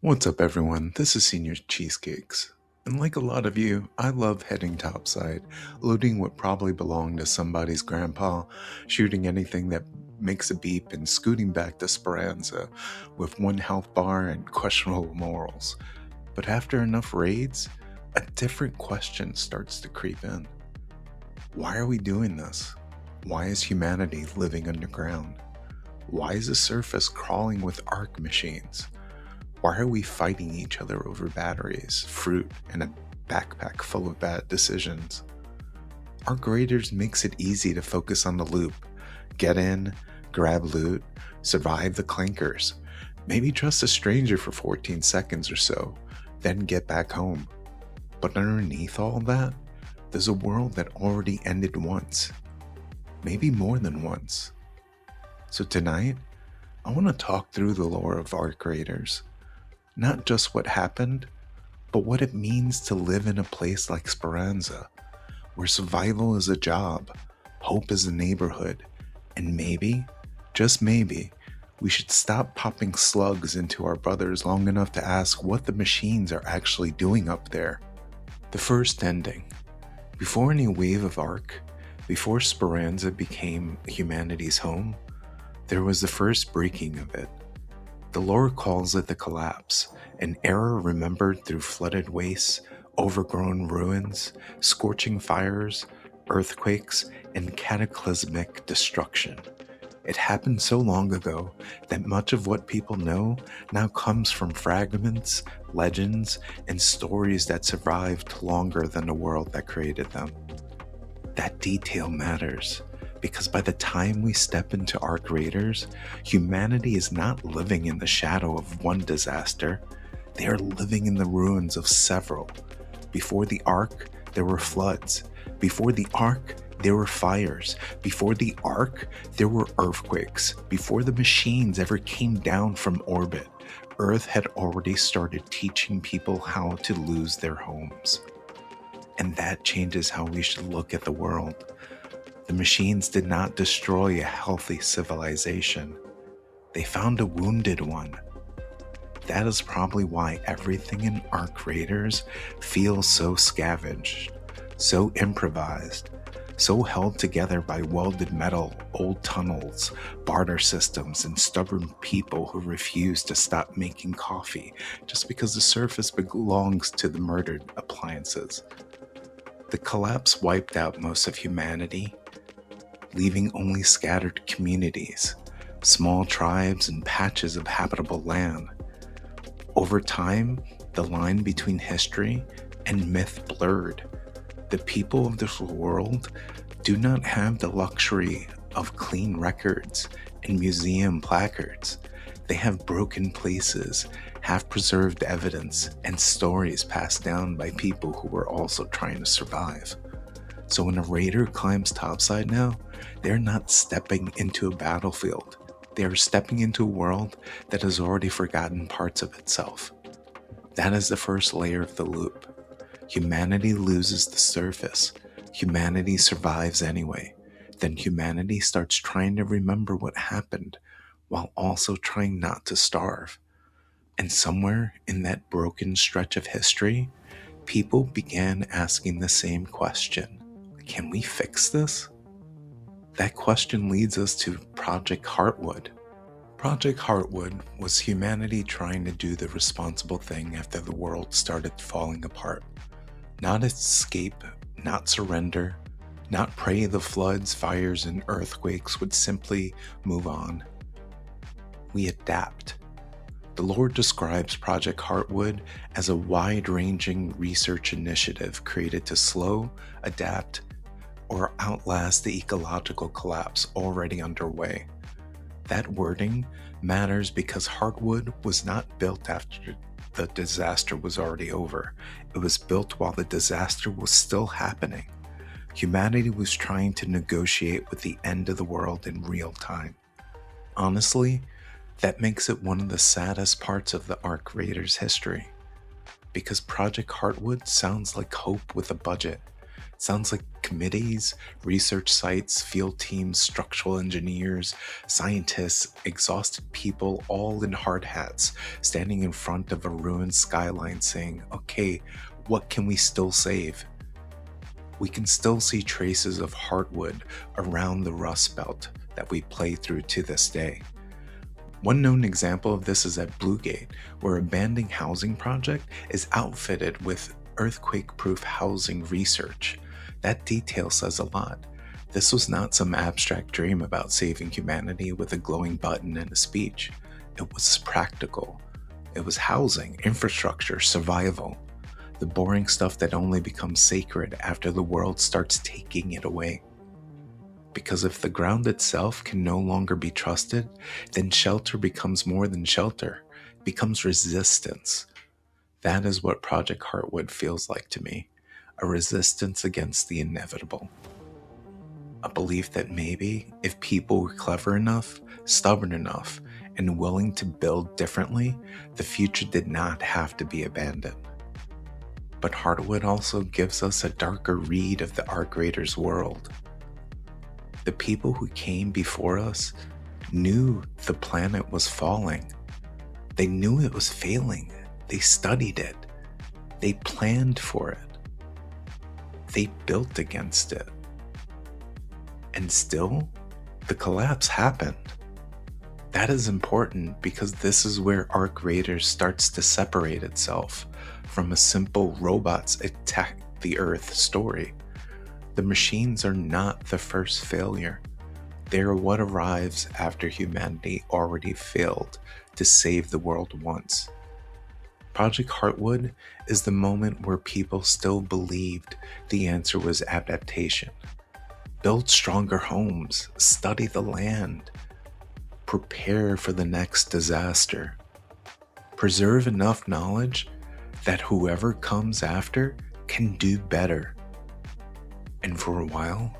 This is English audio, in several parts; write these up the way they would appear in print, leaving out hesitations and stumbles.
What's up, everyone? This is Senior Cheesecakes. And like a lot of you, I love heading topside, looting what probably belonged to somebody's grandpa, shooting anything that makes a beep, and scooting back to Speranza with one health bar and questionable morals. But after enough raids, a different question starts to creep in. Why are we doing this? Why is humanity living underground? Why is the surface crawling with arc machines? Why are we fighting each other over batteries, fruit, and a backpack full of bad decisions? Our graders makes it easy to focus on the loop. Get in, grab loot, survive the clankers, maybe trust a stranger for 14 seconds or so, then get back home. But underneath all that, there's a world that already ended once. Maybe more than once. So tonight, I want to talk through the lore of our graders. Not just what happened, but what it means to live in a place like Speranza, where survival is a job, hope is a neighborhood, and maybe, just maybe, we should stop popping slugs into our brothers long enough to ask what the machines are actually doing up there. The first ending. Before any wave of arc, before Speranza became humanity's home, there was the first breaking of it. The lore calls it the collapse, an era remembered through flooded wastes, overgrown ruins, scorching fires, earthquakes, and cataclysmic destruction. It happened so long ago that much of what people know now comes from fragments, legends, and stories that survived longer than the world that created them. That detail matters, because by the time we step into Arc Raiders, humanity is not living in the shadow of one disaster. They are living in the ruins of several. Before the Ark, there were floods. Before the Ark, there were fires. Before the Ark, there were earthquakes. Before the machines ever came down from orbit, Earth had already started teaching people how to lose their homes. And that changes how we should look at the world. The machines did not destroy a healthy civilization. They found a wounded one. That is probably why everything in Arc Raiders feels so scavenged, so improvised, so held together by welded metal, old tunnels, barter systems, and stubborn people who refuse to stop making coffee just because the surface belongs to the murdered appliances. The collapse wiped out most of humanity, leaving only scattered communities, small tribes, and patches of habitable land. Over time, the line between history and myth blurred. The people of this world do not have the luxury of clean records and museum placards. They have broken places, half-preserved evidence, and stories passed down by people who were also trying to survive. So when a raider climbs topside now, they're not stepping into a battlefield. They are stepping into a world that has already forgotten parts of itself. That is the first layer of the loop. Humanity loses the surface. Humanity survives anyway. Then humanity starts trying to remember what happened, while also trying not to starve. And somewhere in that broken stretch of history, people began asking the same question. Can we fix this? That question leads us to Project Heartwood. Project Heartwood was humanity trying to do the responsible thing after the world started falling apart. Not escape, not surrender, not pray the floods, fires, and earthquakes would simply move on. We adapt. The Lord describes Project Heartwood as a wide-ranging research initiative created to slow, adapt, or outlast the ecological collapse already underway. That wording matters because Heartwood was not built after the disaster was already over. It was built while the disaster was still happening. Humanity was trying to negotiate with the end of the world in real time. Honestly, that makes it one of the saddest parts of the Arc Raiders history. Because Project Heartwood sounds like hope with a budget. It Sounds like committees, research sites, field teams, structural engineers, scientists, exhausted people, all in hard hats, standing in front of a ruined skyline saying, okay, what can we still save? We can still see traces of heartwood around the Rust Belt that we play through to this day. One known example of this is at Bluegate, where a abandoned housing project is outfitted with earthquake-proof housing research. That detail says a lot. This was not some abstract dream about saving humanity with a glowing button and a speech. It was practical. It was housing, infrastructure, survival. The boring stuff that only becomes sacred after the world starts taking it away. Because if the ground itself can no longer be trusted, then shelter becomes more than shelter, it becomes resistance. That is what Project Heartwood feels like to me, a resistance against the inevitable. A belief that maybe if people were clever enough, stubborn enough, and willing to build differently, the future did not have to be abandoned. But Heartwood also gives us a darker read of the Arc Raiders world. The people who came before us knew the planet was falling. They knew it was failing. They studied it. They planned for it. They built against it. And still, the collapse happened. That is important because this is where Arc Raiders starts to separate itself from a simple robots attack the Earth story. The machines are not the first failure. They are what arrives after humanity already failed to save the world once. Project Heartwood is the moment where people still believed the answer was adaptation. Build stronger homes, study the land, prepare for the next disaster. Preserve enough knowledge that whoever comes after can do better. And for a while,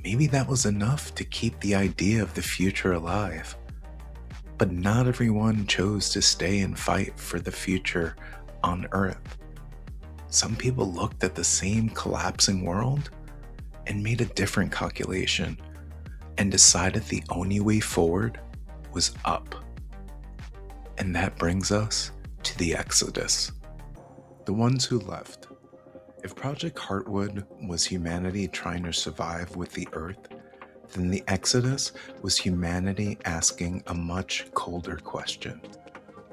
maybe that was enough to keep the idea of the future alive. But not everyone chose to stay and fight for the future on Earth. Some people looked at the same collapsing world and made a different calculation and decided the only way forward was up. And that brings us to the Exodus. The ones who left. If Project Heartwood was humanity trying to survive with the Earth, then the Exodus was humanity asking a much colder question.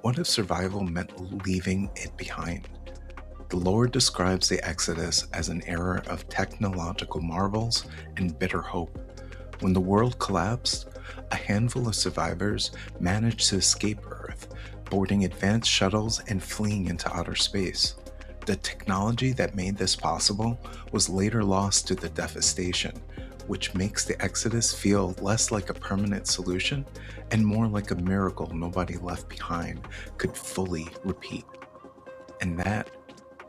What if survival meant leaving it behind? The lore describes the Exodus as an era of technological marvels and bitter hope. When the world collapsed, a handful of survivors managed to escape Earth, boarding advanced shuttles and fleeing into outer space. The technology that made this possible was later lost to the devastation, which makes the Exodus feel less like a permanent solution and more like a miracle nobody left behind could fully repeat. And that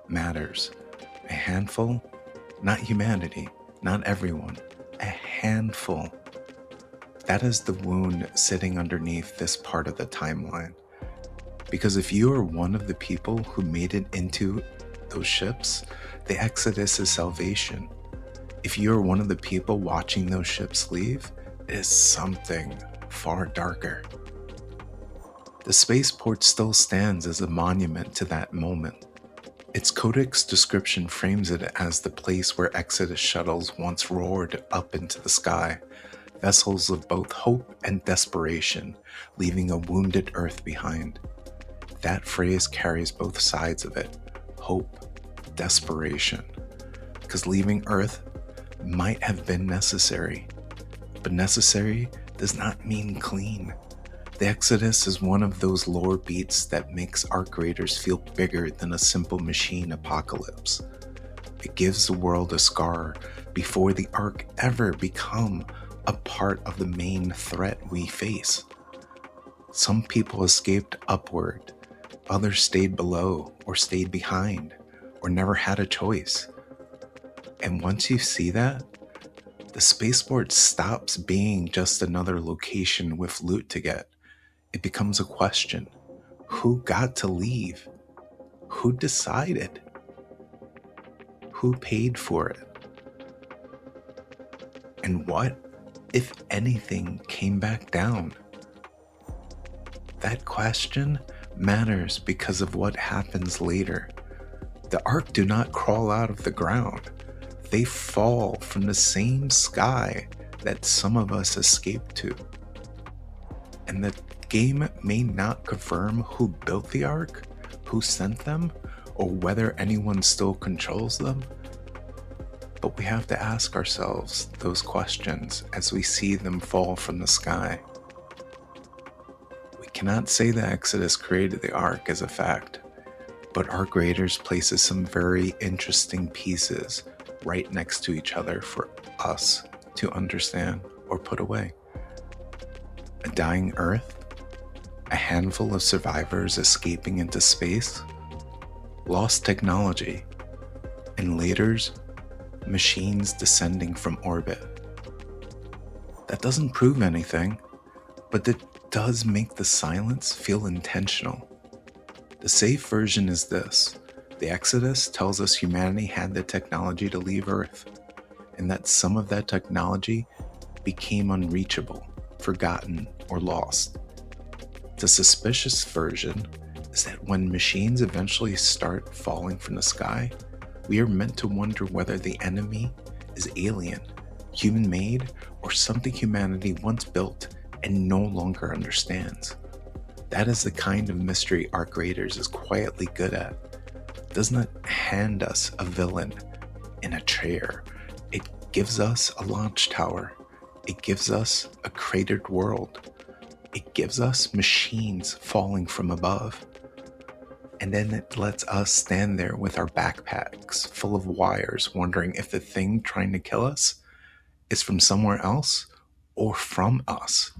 matters. A handful, not humanity, not everyone, a handful. That is the wound sitting underneath this part of the timeline. Because if you are one of the people who made it into those ships, the Exodus is salvation. If you are one of the people watching those ships leave, it is something far darker. The spaceport still stands as a monument to that moment. Its codex description frames it as the place where Exodus shuttles once roared up into the sky, vessels of both hope and desperation, leaving a wounded Earth behind. That phrase carries both sides of it, hope, desperation, because leaving Earth might have been necessary, but necessary does not mean clean. The Exodus is one of those lore beats that makes Arc Raiders feel bigger than a simple machine apocalypse. It gives the world a scar before the Ark ever become a part of the main threat we face. Some people escaped upward, others stayed below or stayed behind or never had a choice. And once you see that, the spaceport stops being just another location with loot to get. It becomes a question. Who got to leave? Who decided? Who paid for it? And what, if anything, came back down? That question matters because of what happens later. The Ark do not crawl out of the ground. They fall from the same sky that some of us escaped to. And the game may not confirm who built the Ark, who sent them, or whether anyone still controls them. But we have to ask ourselves those questions as we see them fall from the sky. We cannot say the Exodus created the Ark as a fact, but Ark Raiders places some very interesting pieces right next to each other for us to understand or put away. A dying Earth, a handful of survivors escaping into space, lost technology, and later's machines descending from orbit. That doesn't prove anything, but it does make the silence feel intentional. The safe version is this: the Exodus tells us humanity had the technology to leave Earth, and that some of that technology became unreachable, forgotten, or lost. The suspicious version is that when machines eventually start falling from the sky, we are meant to wonder whether the enemy is alien, human-made, or something humanity once built and no longer understands. That is the kind of mystery Ark Raiders is quietly good at. It does not hand us a villain in a chair. It gives us a launch tower. It gives us a cratered world. It gives us machines falling from above. And then it lets us stand there with our backpacks full of wires, wondering if the thing trying to kill us is from somewhere else or from us.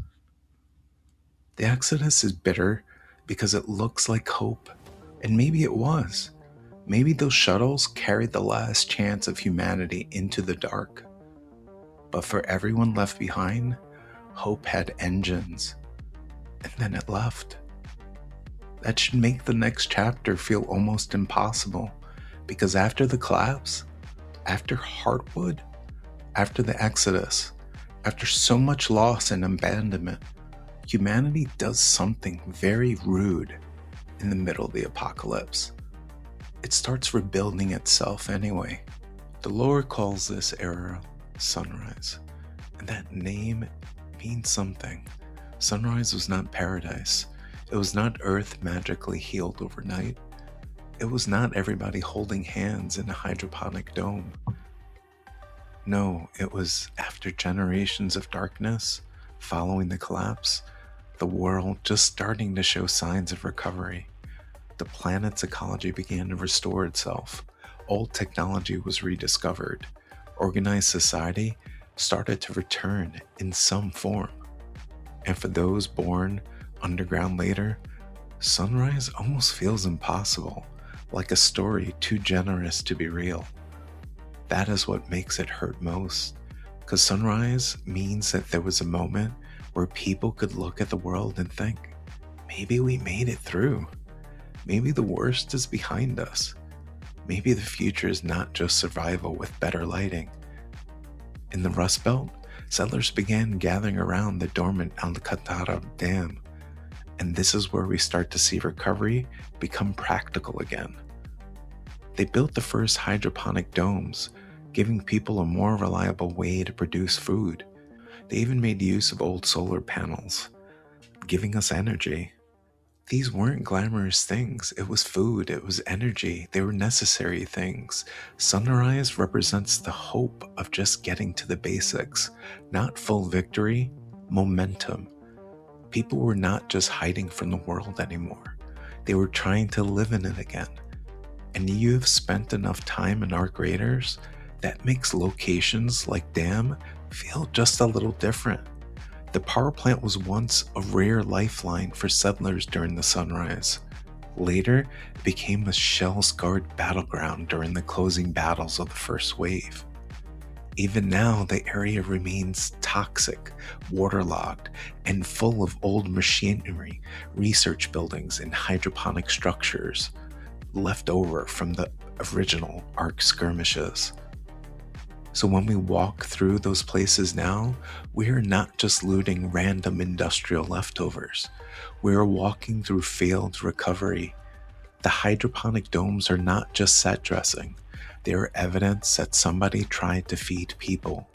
The Exodus is bitter because it looks like hope, and maybe it was. Maybe those shuttles carried the last chance of humanity into the dark. But for everyone left behind, hope had engines, and then it left. That should make the next chapter feel almost impossible, because after the collapse, after Heartwood, after the Exodus, after so much loss and abandonment, humanity does something very rude in the middle of the apocalypse. It starts rebuilding itself anyway. The lore calls this era Sunrise, and that name means something. Sunrise was not paradise. It was not Earth magically healed overnight. It was not everybody holding hands in a hydroponic dome. No, it was after generations of darkness, following the collapse, the world just starting to show signs of recovery. The planet's ecology began to restore itself. Old technology was rediscovered. Organized society started to return in some form. And for those born underground later, Sunrise almost feels impossible, like a story too generous to be real. That is what makes it hurt most, because Sunrise means that there was a moment where people could look at the world and think, maybe we made it through. Maybe the worst is behind us. Maybe the future is not just survival with better lighting. In the Rust Belt, settlers began gathering around the dormant Alcantara Dam, and this is where we start to see recovery become practical again. They built the first hydroponic domes, giving people a more reliable way to produce food. They even made use of old solar panels, giving us energy. These weren't glamorous things. It was food, it was energy, they were necessary things. Sunrise represents the hope of just getting to the basics, not full victory, momentum. People were not just hiding from the world anymore. They were trying to live in it again. And you have spent enough time in Ark Raiders that makes locations like Dam feel just a little different. The power plant was once a rare lifeline for settlers during the Sunrise. Later, it became a shell-scarred battleground during the closing battles of the first wave. Even now, the area remains toxic, waterlogged, and full of old machinery, research buildings, and hydroponic structures. left over from the original Ark skirmishes. So when we walk through those places now, we are not just looting random industrial leftovers. We are walking through failed recovery. The hydroponic domes are not just set dressing. They are evidence that somebody tried to feed people.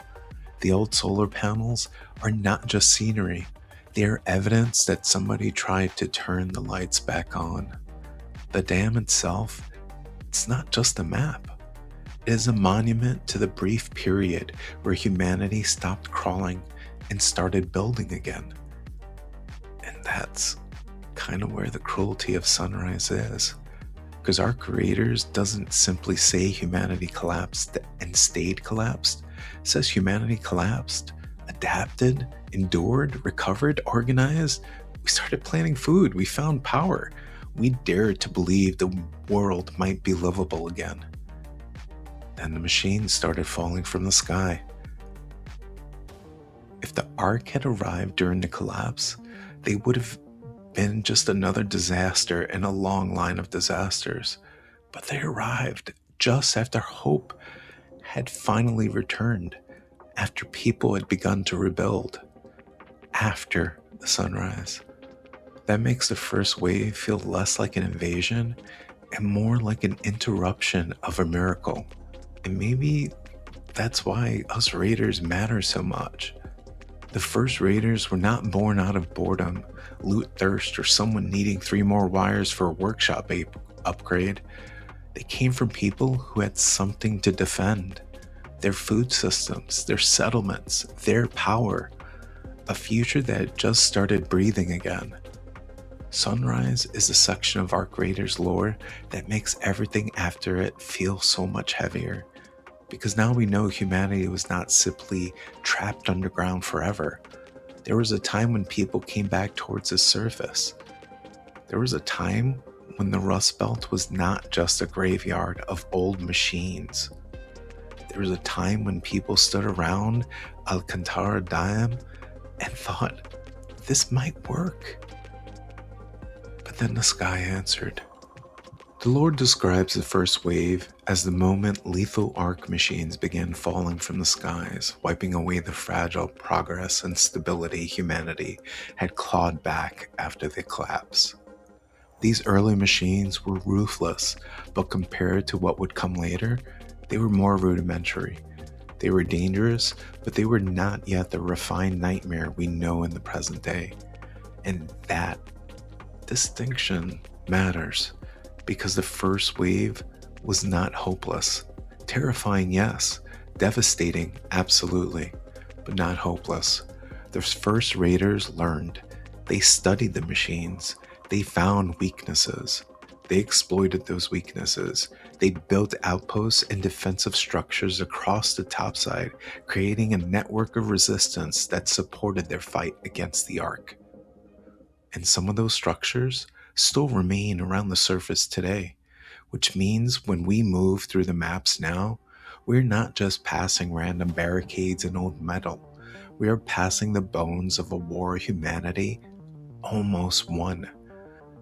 The old solar panels are not just scenery. They are evidence that somebody tried to turn the lights back on. The dam itself, it's not just a map. It is a monument to the brief period where humanity stopped crawling and started building again. And that's kind of where the cruelty of Sunrise is. Because our creators doesn't simply say humanity collapsed and stayed collapsed. It says humanity collapsed, adapted, endured, recovered, organized. We started planting food. We found power. We dared to believe the world might be livable again. Then the machines started falling from the sky. If the Ark had arrived during the collapse, they would have been just another disaster in a long line of disasters. But they arrived just after hope had finally returned, after people had begun to rebuild, after the sunrise. That makes the first wave feel less like an invasion and more like an interruption of a miracle. And maybe that's why us raiders matter so much. The first raiders were not born out of boredom, loot thirst, or someone needing 3 more wires for a workshop upgrade. They came from people who had something to defend. Their food systems, their settlements, their power. A future that had just started breathing again. Sunrise is a section of Ark Raiders lore that makes everything after it feel so much heavier. Because now we know humanity was not simply trapped underground forever. There was a time when people came back towards the surface. There was a time when the Rust Belt was not just a graveyard of old machines. There was a time when people stood around Alcantara Dam and thought, this might work. But then the sky answered. The Lord describes the first wave as the moment lethal Ark machines began falling from the skies, wiping away the fragile progress and stability humanity had clawed back after the collapse. These early machines were ruthless, but compared to what would come later, they were more rudimentary. They were dangerous, but they were not yet the refined nightmare we know in the present day. And that distinction matters. Because the first wave was not hopeless. Terrifying, yes. Devastating, absolutely. But not hopeless. The first raiders learned. They studied the machines. They found weaknesses. They exploited those weaknesses. They built outposts and defensive structures across the topside, creating a network of resistance that supported their fight against the Ark. And some of those structures still remain around the surface today, which means when we move through the maps now, we're not just passing random barricades and old metal. We are passing the bones of a war humanity almost won.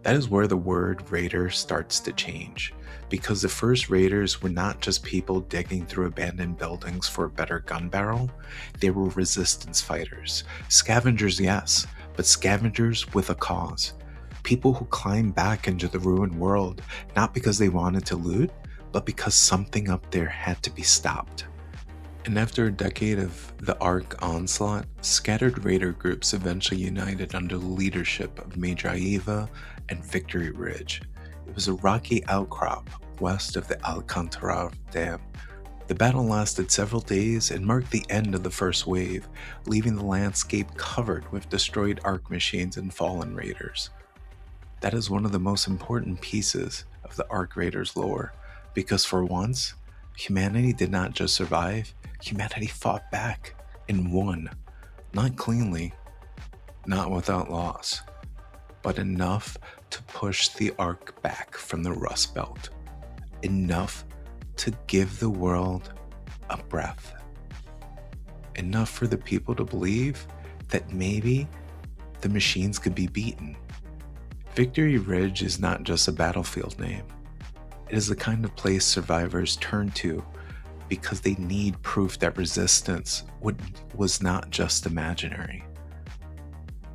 That is where the word raider starts to change, because the first raiders were not just people digging through abandoned buildings for a better gun barrel. They were resistance fighters. Scavengers, yes, but scavengers with a cause. People who climbed back into the ruined world, not because they wanted to loot, but because something up there had to be stopped. And after a decade of the Ark onslaught, scattered raider groups eventually united under the leadership of Majaiva and Victory Ridge. It was a rocky outcrop west of the Alcantara Dam. The battle lasted several days and marked the end of the first wave, leaving the landscape covered with destroyed Ark machines and fallen raiders. That is one of the most important pieces of the Ark Raiders lore, because for once, humanity did not just survive, humanity fought back and won. Not cleanly, not without loss, but enough to push the Ark back from the Rust Belt. Enough to give the world a breath. Enough for the people to believe that maybe the machines could be beaten. Victory Ridge is not just a battlefield name. It is the kind of place survivors turn to because they need proof that resistance was not just imaginary.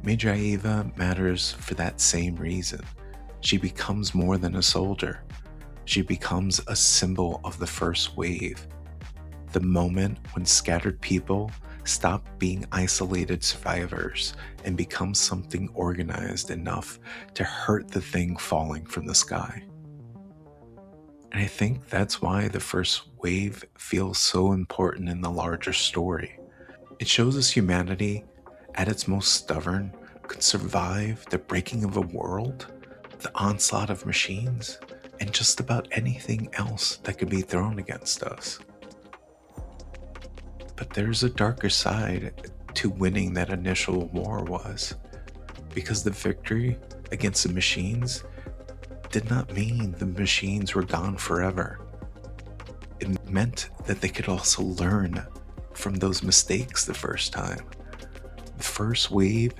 Major Eva matters for that same reason. She becomes more than a soldier. She becomes a symbol of the first wave. The moment when scattered people stop being isolated survivors and become something organized enough to hurt the thing falling from the sky. And I think that's why the first wave feels so important in the larger story. It shows us humanity, at its most stubborn, could survive the breaking of a world, the onslaught of machines, and just about anything else that could be thrown against us. But there's a darker side to winning that initial war was, because the victory against the machines did not mean the machines were gone forever. It meant that they could also learn from those mistakes the first time. The first wave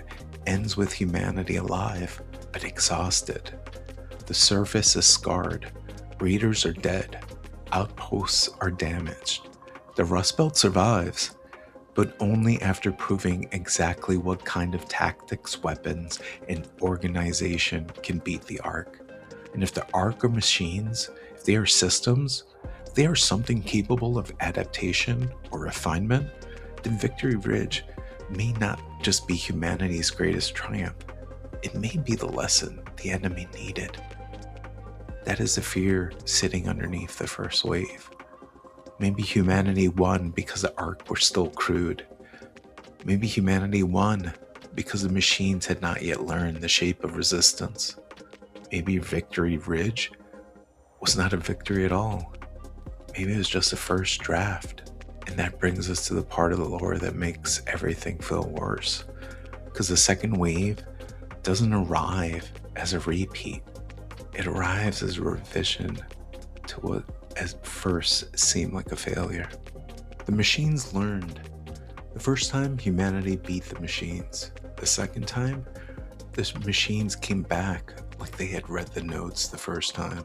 ends with humanity alive, but exhausted. The surface is scarred, raiders are dead, outposts are damaged. The Rust Belt survives, but only after proving exactly what kind of tactics, weapons, and organization can beat the Ark. And if the Ark are machines, if they are systems, if they are something capable of adaptation or refinement, then Victory Ridge may not just be humanity's greatest triumph. It may be the lesson the enemy needed. That is the fear sitting underneath the first wave. Maybe humanity won because the Ark were still crude. Maybe humanity won because the machines had not yet learned the shape of resistance. Maybe Victory Ridge was not a victory at all. Maybe it was just a first draft. And that brings us to the part of the lore that makes everything feel worse. Because the second wave doesn't arrive as a repeat. It arrives as a revision to what at first seemed like a failure. The machines learned. The first time, humanity beat the machines. The second time, the machines came back like they had read the notes the first time.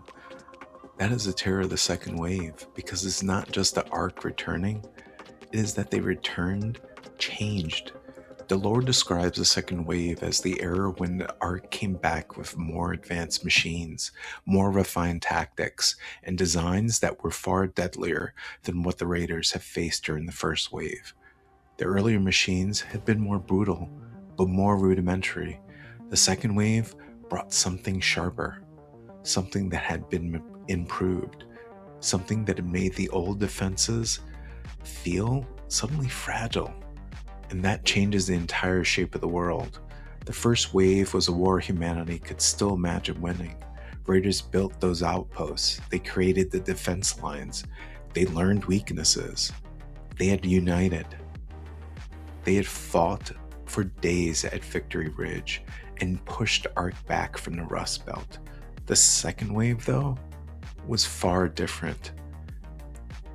That is the terror of the second wave, because it's not just the Ark returning, it is that they returned changed. The lore describes the second wave as the era when the Ark came back with more advanced machines, more refined tactics, and designs that were far deadlier than what the Raiders have faced during the first wave. The earlier machines had been more brutal, but more rudimentary. The second wave brought something sharper, something that had been improved, something that had made the old defenses feel suddenly fragile. And that changes the entire shape of the world. The first wave was a war humanity could still imagine winning. Raiders built those outposts. They created the defense lines. They learned weaknesses. They had united. They had fought for days at Victory Ridge and pushed Ark back from the Rust Belt. The second wave, though, was far different.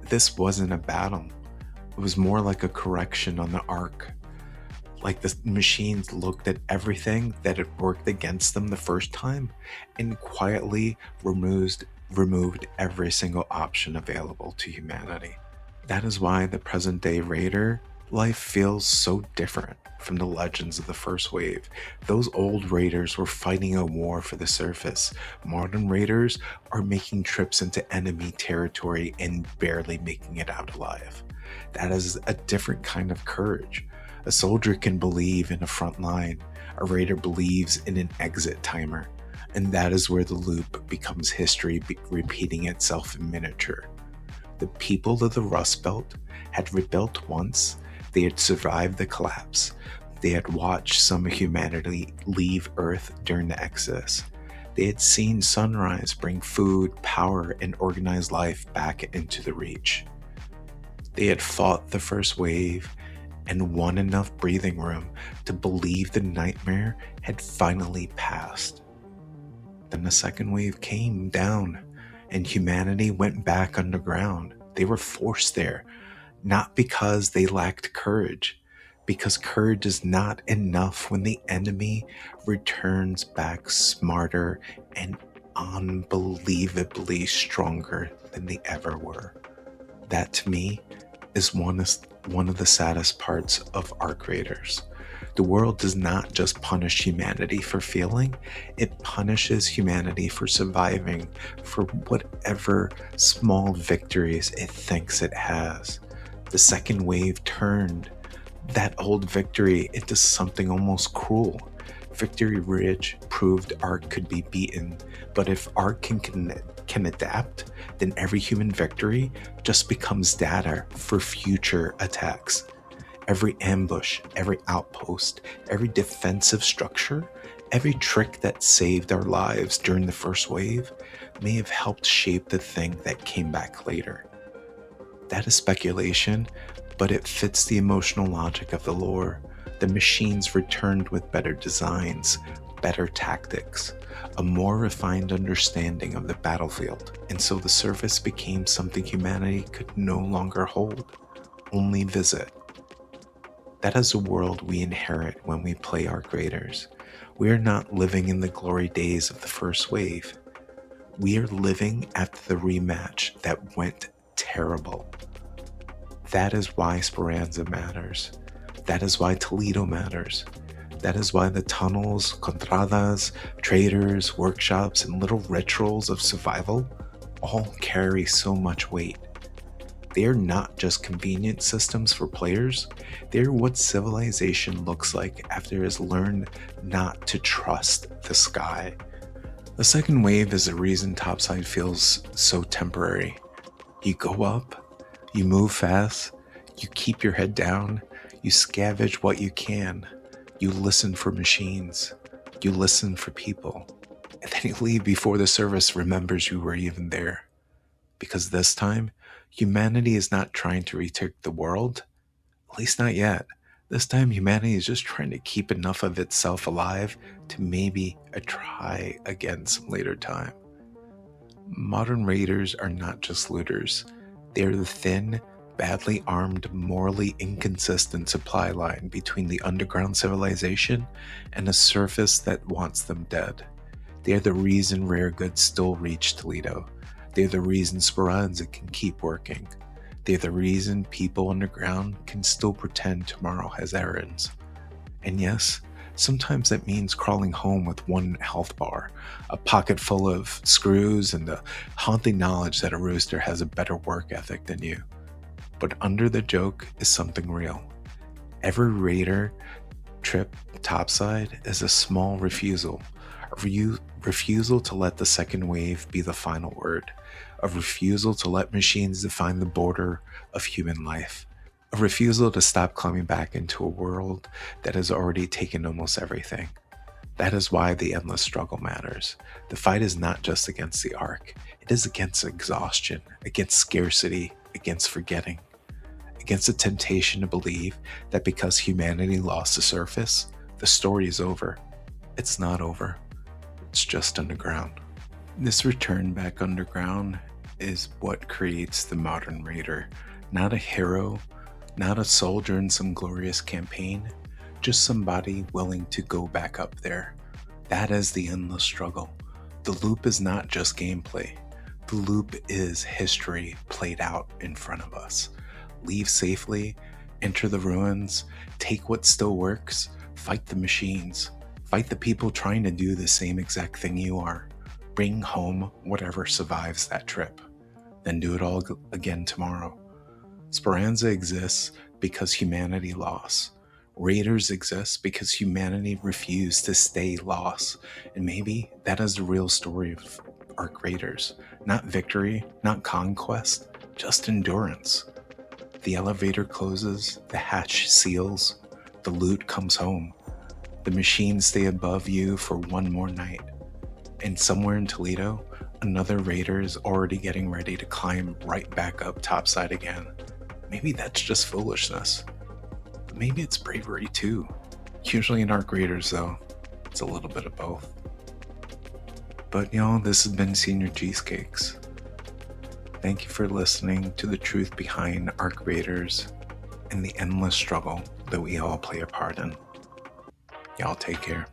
This wasn't a battle. It was more like a correction on the Ark. Like the machines looked at everything that had worked against them the first time and quietly removed every single option available to humanity. That is why the present day Raider life feels so different from the legends of the first wave. Those old Raiders were fighting a war for the surface. Modern Raiders are making trips into enemy territory and barely making it out alive. That is a different kind of courage. A soldier can believe in a front line. A Raider believes in an exit timer. And that is where the loop becomes history repeating itself in miniature. The people of the Rust Belt had rebuilt once. They had survived the collapse. They had watched some of humanity leave Earth during the Exodus. They had seen sunrise bring food, power, and organized life back into the Reach. They had fought the first wave and won enough breathing room to believe the nightmare had finally passed. Then the second wave came down and humanity went back underground. They were forced there, not because they lacked courage, because courage is not enough when the enemy returns back smarter and unbelievably stronger than they ever were. That to me is one of the saddest parts of our creators. The world does not just punish humanity for feeling, it punishes humanity for surviving, for whatever small victories it thinks it has. The second wave turned that old victory into something almost cruel. Victory Ridge proved Ark could be beaten, but if Ark can adapt, then every human victory just becomes data for future attacks. Every ambush, every outpost, every defensive structure, every trick that saved our lives during the first wave may have helped shape the thing that came back later. That is speculation, but it fits the emotional logic of the lore. The machines returned with better designs, better tactics, a more refined understanding of the battlefield, and so the surface became something humanity could no longer hold, only visit. That is a world we inherit when we play our creators. We are not living in the glory days of the first wave. We are living after the rematch that went terrible. That is why Speranza matters. That is why Toledo matters. That is why the tunnels, contradas, traders, workshops, and little rituals of survival all carry so much weight. They are not just convenient systems for players, they are what civilization looks like after it has learned not to trust the sky. The second wave is the reason Topside feels so temporary. You go up, you move fast, you keep your head down, you scavenge what you can, you listen for machines, you listen for people, and then you leave before the service remembers you were even there. Because this time, humanity is not trying to retake the world, at least not yet. This time, humanity is just trying to keep enough of itself alive to maybe try again some later time. Modern raiders are not just looters. They are the thin, badly armed, morally inconsistent supply line between the underground civilization and a surface that wants them dead. They are the reason rare goods still reach Toledo. They're the reason Speranza can keep working. They're the reason people underground can still pretend tomorrow has errands. And yes, sometimes that means crawling home with one health bar, a pocket full of screws, and the haunting knowledge that a rooster has a better work ethic than you. But under the joke is something real. Every raider trip topside is a small refusal. A refusal to let the second wave be the final word. A refusal to let machines define the border of human life. A refusal to stop climbing back into a world that has already taken almost everything. That is why the endless struggle matters. The fight is not just against the Ark. It is against exhaustion, against scarcity, against forgetting, against the temptation to believe that because humanity lost the surface, the story is over. It's not over. It's just underground. This return back underground is what creates the modern raider. Not a hero, not a soldier in some glorious campaign, just somebody willing to go back up there. That is the endless struggle. The loop is not just gameplay. The loop is history played out in front of us. Leave safely, enter the ruins, take what still works, fight the machines, fight the people trying to do the same exact thing you are. Bring home whatever survives that trip. Then do it all again tomorrow. Speranza exists because humanity lost. Raiders exist because humanity refused to stay lost. And maybe that is the real story of our raiders. Not victory, not conquest, just endurance. The elevator closes, the hatch seals, the loot comes home. The machines stay above you for one more night. And somewhere in Toledo, another raider is already getting ready to climb right back up topside again. Maybe that's just foolishness. Maybe it's bravery too. Usually in Ark Raiders though, it's a little bit of both. But y'all, this has been Senior Cheesecakes. Thank you for listening to the truth behind Ark Raiders and the endless struggle that we all play a part in. Y'all take care.